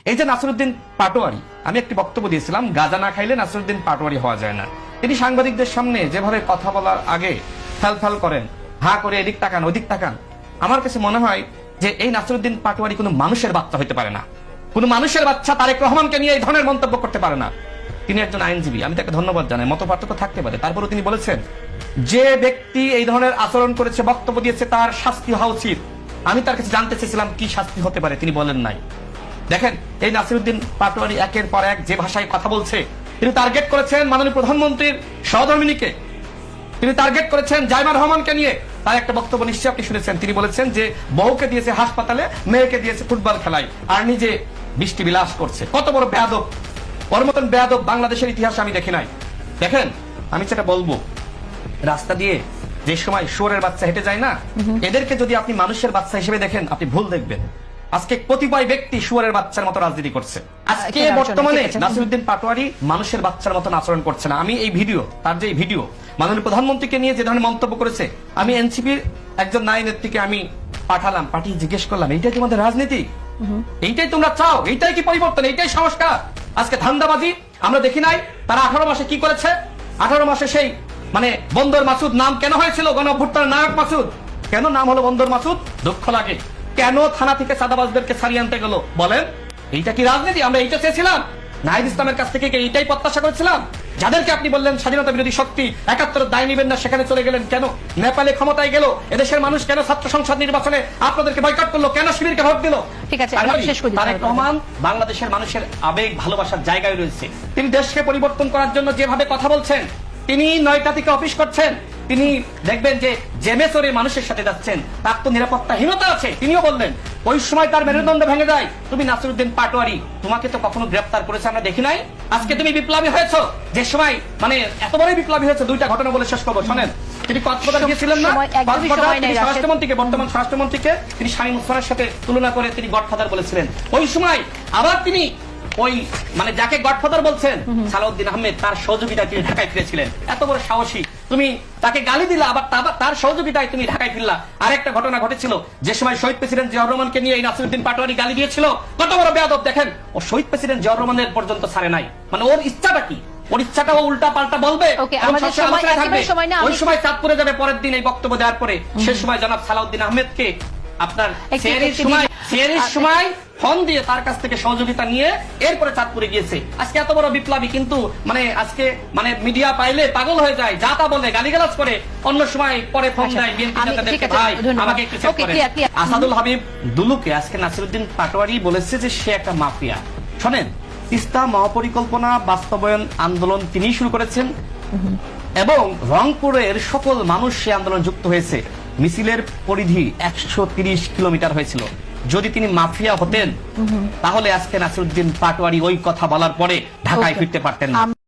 এই যে নাসিরউদ্দিন পাটোয়ারি, আমি একটি বক্তব্য দিয়েছিলাম, গাঁজা না খাইলে নাসিরউদ্দিন পাটোয়ারি হওয়া যায় না। তিনি সাংবাদিকদের সামনে যেভাবে কথা বলার আগে ফ্যাল করেন, হা করে এদিক তাকান ওদিক তাকান, আমার কাছে মনে হয় যে এই নাসিরউদ্দিন পাটোয়ারি কোনো মানুষের বাচ্চা হতে পারে না। কোন মানুষের বাচ্চা তারেক রহমানকে নিয়ে এই ধরনের মন্তব্য করতে পারে না। তিনি একজন আইনজীবী, আমি তাকে ধন্যবাদ জানাই। মত পার্থক্য থাকতে পারে, তারপরেও তিনি বলেছেন যে ব্যক্তি এই ধরনের আচরণ করেছে, বক্তব্য দিয়েছে, তার শাস্তি হওয়া উচিত। আমি তার কাছে জানতে চেয়েছিলাম কি শাস্তি হতে পারে, তিনি বলেন নাই। দেখেন, এই নাসিরউদ্দিন পাটোয়ারি একের পর এক যে ভাষায় কথা বলছে, তিনি টার্গেট করেছেন মাননীয় প্রধানমন্ত্রীর সহধর্মিনীকে, তিনি টার্গেট করেছেন জাইমা রহমানকে নিয়ে। তার একটা বক্তব্য নিশ্চয়ই আপনি শুনেছেন, তিনি বলেছেন যে বউকে দিয়েছে হাসপাতালে, মেয়েকে দিয়েছে ফুটবল খেলায়, আর নিজে বৃষ্টি বিলাস করছে। কত বড় বেয়াদব! ওর মতন বেয়াদব বাংলাদেশের ইতিহাসে আমি দেখি নাই। দেখেন, আমি যেটা বলবো, রাস্তা দিয়ে যে সময় শুয়োরের বাচ্চা হেঁটে যায় না, এদেরকে যদি আপনি মানুষের বাচ্চা হিসেবে দেখেন, আপনি ভুল দেখবেন। আজকে কতিপয় ব্যক্তি শুয়োরের বাচ্চার মতো রাজনীতি করছে। আজকে বর্তমানে নাসিরউদ্দিন পাটোয়ারি মানুষের বাচ্চার মতন আচরণ করছে না। আমি এই ভিডিও, তার যে ভিডিও মাননীয় প্রধানমন্ত্রীকে নিয়ে যে ধরনের মন্তব্য করেছে, আমি এনসিপির একজন নারী নেত্রীকে আমি পাঠালাম, পাঠিয়ে জিজ্ঞেস করলাম, এইটাই তোমাদের রাজনীতি? এইটাই তোমরা চাও? এইটাই কি পরিবর্তন? এইটাই সংস্কার? আজকে ধান্দাবাজি আমরা দেখি নাই? তারা 18 মাসে কি করেছে? 18 মাসে সেই বন্দর মাসুদ নাম কেন হয়েছিল? গণ অভ্যুত্থানের নায়ক মাসুদ কেন নাম হলো বন্দর মাসুদ? দুঃখ লাগে। কেন থানা থেকে চাঁদাবাজদেরকে ছাড়িয়ে আনতে গেল? বলেন, এইটা কি রাজনীতি? আমরা এইটা চেয়েছিলাম? নাহিদ ইসলামের কাছ থেকে এইটাই প্রত্যাশা করেছিলাম? যাদেরকে আপনি বললেন স্বাধীনতা বিরোধী শক্তি, 71 দায় নিবেন না, সেখানে চলে গেলেন কেন? নেপালে ক্ষমতায় গেল, এদেশের মানুষ কেন ছাত্র সংসদ নির্বাচনে আপনাদেরকে বয়কট করলো? কেন শিবিরকে ভোট দিল? ঠিক আছে, তারেক রহমান বাংলাদেশের মানুষের আবেগ ভালোবাসার জায়গায় রয়েছে। তিনি দেশকে পরিবর্তন করার জন্য যেভাবে কথা বলছেন, তিনি 9টা থেকে অফিস করছেন, তিনি দেখবেন যে জেমেসরে মানুষের সাথে যাচ্ছেন, তার তো নিরাপত্তাহীনতা আছে। তিনিও বললেন, ওই সময় তার মেরুদণ্ড ভেঙে যায়। তুমি নাসিরউদ্দিন পাটোয়ারি, তোমাকে তো কখনো গ্রেফতার করেছে আমরা দেখি নাই। আজকে তুমি বিপ্লবী হয়েছো, যে সময় এত বড় বিপ্লবী হয়েছে। 2টা ঘটনা বলে শেষ করবো, শোনেন। তিনি কক্সবাজার গিয়েছিলেন না, স্বরাষ্ট্রমন্ত্রীকে, বর্তমান স্বরাষ্ট্রমন্ত্রীকে তিনি শামীম ওসমানের সাথে তুলনা করে তিনি গডফাদার বলেছিলেন। ওই সময় আবার তিনি ওই যাকে গডফাদার বলছেন সালাউদ্দিন আহমেদ, তার সহযোগিতায় তিনি ঢাকায় ফিরেছিলেন। এত বড় সাহসী, তুমি তাকে গালি দিলা, আবার তার সহযোগিতায় তুমি ঢাকায় ফিরলা। আরেকটা ঘটনা ঘটেছিল, যে সময় শহীদ প্রেসিডেন্ট জিয়াউর রহমানকে নিয়ে এই নাসিরউদ্দিন পাটোয়ারি গালি দিয়েছিল। কত বড় বেয়াদব! দেখেন, ও শহীদ প্রেসিডেন্ট জিয়াউর রহমানের পর্যন্ত ছাড়ে নাই। ওর ইচ্ছাটা কি? ওর ইচ্ছাটা ও উল্টা পাল্টা বলবে। ওই সময় চাঁদপুরে যাবে পরের দিন এই বক্তব্য দেওয়ার পরে। সে সময় জনাব সালাউদ্দিন আহমেদকে আপনার সিয়ারির সময় ফোন দিয়ে তার কাছ থেকে সহযোগিতা নিয়ে এরপরে চাঁদপুরে গিয়েছে। আজকে এত বড় বিপ্লবী, কিন্তু আজকে মিডিয়া পাইলে পাগল হয়ে যায়, যা তা বলে, গালিগালাজ করে। অন্য সময় পরে ফোন দেয় বিএনপি নেতাদেরকে, ভাই আমাকে একটু চেক করেন। আসাদুল হাবিব দুলুকে আজকে নাসিরউদ্দিন পাটোয়ারি বলেছে যে সে একটা মাফিয়া। শোনেন, তিস্তা মহাপরিকল্পনা বাস্তবায়ন আন্দোলন তিনি শুরু করেছেন এবং রংপুরের সকল মানুষ সে আন্দোলন যুক্ত হয়েছে। মিছিলের পরিধি 130 কিলোমিটার হয়েছিল। যদি তিনি মাফিয়া হতেন, তাহলে আজকে নাসিরউদ্দিন পাটোয়ারি ওই কথা বলার পরে ঢাকায় ফিরতে পারতেন না।